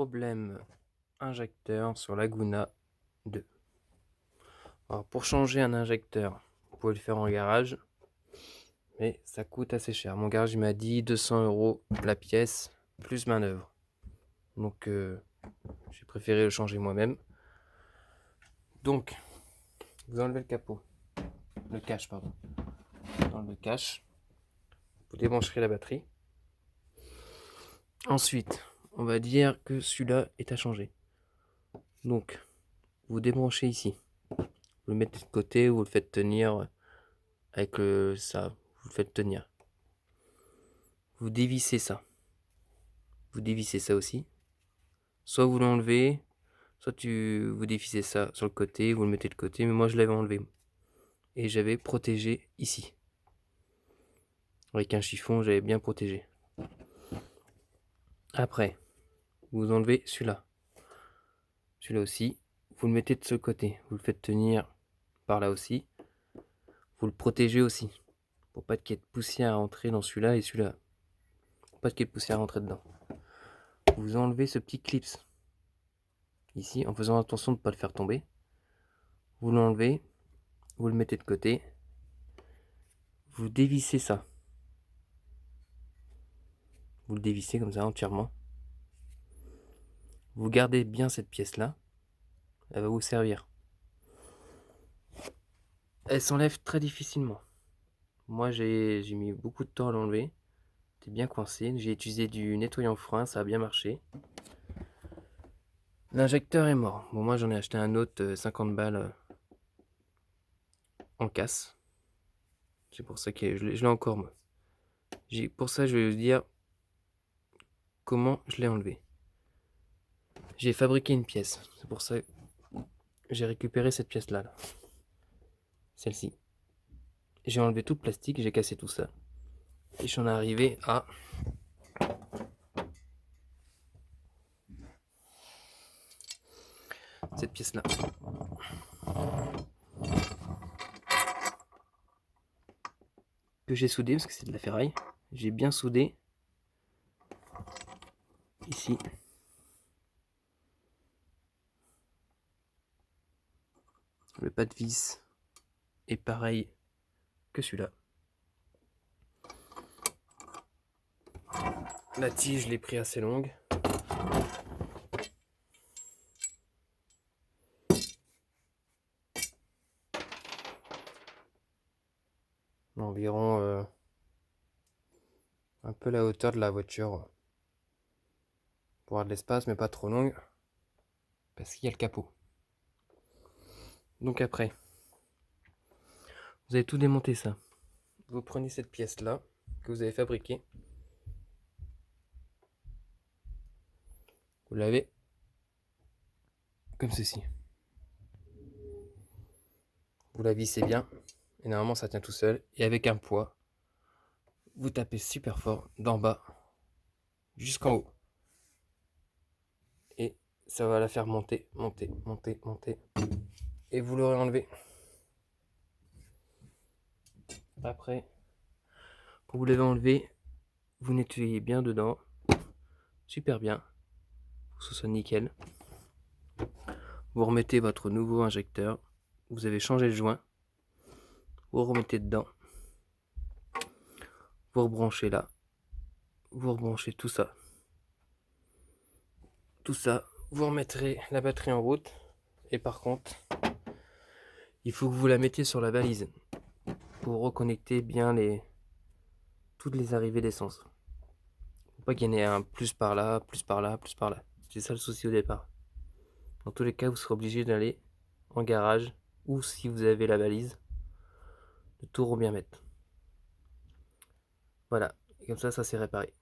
problème injecteur sur Laguna 2. Alors pour changer un injecteur, vous pouvez le faire en garage, mais ça coûte assez cher. Mon garage m'a dit 200 € la pièce, plus manœuvre. Donc j'ai préféré le changer moi-même. Donc, vous enlevez le capot, le cache pardon. Dans le cache, vous débrancherez la batterie. Ensuite, on va dire que celui-là est à changer. Donc, vous débranchez ici. Vous le mettez de côté, vous le faites tenir avec ça. Vous le faites tenir. Vous dévissez ça. Vous dévissez ça aussi. Soit vous l'enlevez, soit vous dévissez ça sur le côté, vous le mettez de côté. Mais moi, je l'avais enlevé. Et j'avais protégé ici. Avec un chiffon, j'avais bien protégé. Après, vous enlevez celui-là. Celui-là aussi. Vous le mettez de ce côté. Vous le faites tenir par là aussi. Vous le protégez aussi. Pour pas qu'il y ait de poussière à entrer dans celui-là et celui-là. Pour pas qu'il y ait de poussière à entrer dedans. Vous enlevez ce petit clips. Ici, en faisant attention de ne pas le faire tomber. Vous l'enlevez. Vous le mettez de côté. Vous dévissez ça. Vous le dévissez comme ça entièrement. Vous gardez bien cette pièce-là. Elle va vous servir. Elle s'enlève très difficilement. Moi, j'ai mis beaucoup de temps à l'enlever. C'était bien coincé. J'ai utilisé du nettoyant frein, ça a bien marché. L'injecteur est mort. Bon, moi, j'en ai acheté un autre 50 balles en casse. C'est pour ça que je l'ai encore, moi. Pour ça, je vais vous dire comment je l'ai enlevé. J'ai fabriqué une pièce. C'est pour ça que j'ai récupéré cette pièce-là. Là. Celle-ci. J'ai enlevé tout le plastique, j'ai cassé tout ça. Et j'en ai arrivé à cette pièce-là. Que j'ai soudé, parce que c'est de la ferraille. J'ai bien soudé. Ici. Le pas de vis est pareil que celui-là. La tige, je l'ai pris assez longue. Environ un peu la hauteur de la voiture. Pour avoir de l'espace, mais pas trop longue. Parce qu'il y a le capot. Donc après, vous avez tout démonté ça. Vous prenez cette pièce-là que vous avez fabriquée. Vous l'avez comme ceci. Vous la vissez bien. Et normalement, ça tient tout seul. Et avec un poids, vous tapez super fort d'en bas jusqu'en haut. Et ça va la faire monter, monter, monter, monter. Et vous l'aurez enlevé. Après, quand vous l'avez enlevé, vous nettoyez bien dedans. Super bien. Pour que ce soit nickel. Vous remettez votre nouveau injecteur. Vous avez changé le joint. Vous remettez dedans. Vous rebranchez là. Vous rebranchez tout ça. Tout ça. Vous remettrez la batterie en route. Et par contre, il faut que vous la mettiez sur la balise. Pour reconnecter bien toutes les arrivées d'essence. Faut pas qu'il y en ait un plus par là, plus par là, plus par là. C'est ça le souci au départ. Dans tous les cas, vous serez obligé d'aller en garage ou si vous avez la balise, de tout bien mettre. Voilà, et comme ça, ça s'est réparé.